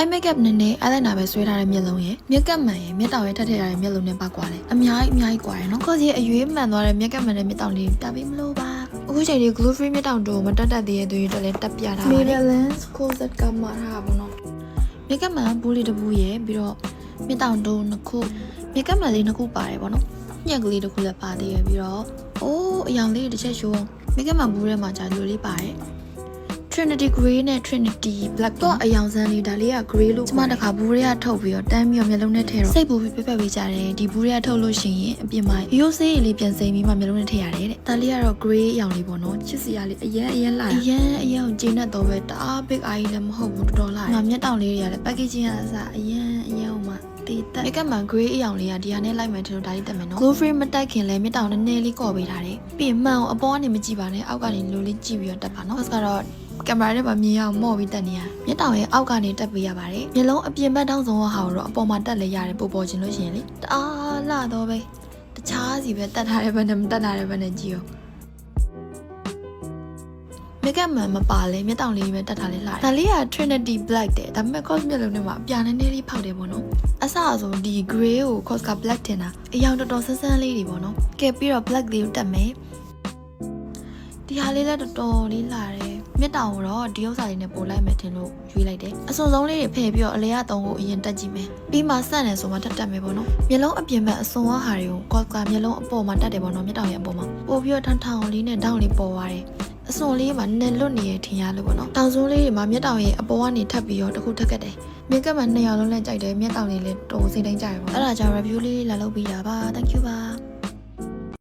eye makeup နဲ့ eyeliner ပဲဆွဲထားတဲ့မျက်လုံးရဲ့မျက်ကပ်မှန်ရဲ့မျက်တောင်ရဲ့ထပ်ထည့်ထားတဲ့မျက်လုံးနဲ့ပါကွာတယ်အများကြီးကွာတယ်နော်ကိုကြီးအရွေးမှန်သွားတဲ့မျက်ကပ်မှန်တဲ့မျက်တောင်လေးပြပေးမလို့ပါအခုချိန်ဒီ glue free မျက်တောင်တို့မတက်သေးတဲ့သူတွေလည်းတက်ပြထားပါတယ် Maybelline Cosette ကမှာထားပါတော့မျက်ကပ်မှန်ဘူးလေးတစ်ဘူးရဲ့ပြီးတော့မျက်တောင်တို့နှစ်ခုမျက်ကပ်မှန်လေးနှစ်ခုပါတယ်ပေါ့နော်ညက်ကလေးတစ်ခုလည်းပါသေးရဲ့ပြီးတော့အိုးအယောင်လေးတစ်ချက်ရှိုးမျက်ကပ်မှန်ဘူးထဲမှာကြာလူလေးပါတယ် Trinity Grey နဲ့ Trinity Black တော့အယောင်စမ်းလေးဒါလေးက Grey လို့ကျမတခါဘူးတွေကထုတ်ပြီးတော့တန်းပြီးတော့မျက်လုံးနဲ့ထည့်တော့စိတ်ပူပြီးပြက်ပေးကြတယ်ဒီဘူးတွေကထုတ်လို့ရှိရင်အပြင်မှာရိုးစေးလေးပြန်စိမ့်ပြီးမှမျက်လုံးနဲ့ထည့်ရတယ်တဲ့ဒါလေးကတော့ Grey အယောင်လေးပေါ့နော်ချစ်စရာလေးအရင်လာအရင်ကျင်းတော့ပဲတအား big eye လည်းမဟုတ်ဘူးတော်တော်လာငါမျက်တောင်လေးတွေကလည်း packaging ကအစအရင်မှတေးတက်ကမှန် Grey အယောင်လေးကဒီဟာနဲ့လိုက်မယ်ထင်လို့ဒါလေးတက်မယ်နော် Glue free မတက်ခင်လဲမျက်တောင်နည်းနည်းလေးကော့ပေးထားတယ်ပြီးမှန်အောင်အပေါ်ကနေမကြည့်ပါနဲ့အောက်ကနေလိုလေးကြည့်ပြီးတော့တက်ပါနော်ဆိုတော့ကင်မရာနဲ့ပါမြင်အောင်မော့ပြီးတက်နေရမျက်တောင်ရဲ့အောက်ကနေတက်ပေးရပါတယ်မျက်လုံးအပြင်ဘက်တောင်းဆုံးဟာတော့အပေါ်မှာတက်လဲရတယ်ပေါ်ချင်လို့ရှိရင်လေတအားလာတော့ပဲတခြားစီပဲတက်ထားတဲ့ဘက်နဲ့မတက်ထားတဲ့ဘက်နဲ့ကြည့်ရောမေကပ်မှန်မပါလဲမျက်တောင်လေးပဲတက်ထားလဲလာတယ်ဒါလေးက Trinity Black တဲ့ဒါပေမဲ့ cos မျက်လုံးထဲမှာအပြာနည်းနည်းလေးဖောက်တယ်ပေါ့နော်အစအဆုံးဒီ Grey ကို cos က Black တင်တာအယောင်တော်တော်ဆန်းလေးတွေပေါ့နော်ကဲပြီးတော့ Black လေးကိုတက်မယ်ဒီဟာလေးလည်းတော်တော်လေးလာတယ်မြက်တောင်ကိုတော့ဒီဥစ္စာလေးနဲ့ပို့လိုက်မယ်ထင်လို့ရွေးလိုက်တယ်အစွန်ဆုံးလေးတွေဖယ်ပြီးတော့အလဲရသုံးကိုအရင်တက်ကြည့်မယ်ပြီးမှဆန့်တယ်ဆိုမှတက်မယ်ပေါ့နော်မျက်လုံးအပြင်ဘက်အစွန်ဝါဟာတွေကိုကော့ကမျက်လုံးအပေါ်မှာတက်တယ်ပေါ့နော်မြက်တောင်ရဲ့အပေါ်မှာပို့ပြီးတော့ထောင်လေးနဲ့တောင်းလေးပေါ်သွားတယ်အစွန်လေးမှာနည်းလွတ်နေရထင်ရလို့ပေါ့နော်တောင်စွန်းလေးတွေမှာမျက်တောင်ရဲ့အပေါ်ကနေထပ်ပြီးတော့တစ်ခုထပ်ကတ်တယ်မြက်ကပ်မှာ2ယောက်လုံးနဲ့ကြိုက်တယ်မျက်တောင်လေးလည်းတော်စိတ်တိုင်းကြရပါအဲ့ဒါကြောင့် review လေးလာလုပ်ပေးတာပါ thank you ပါ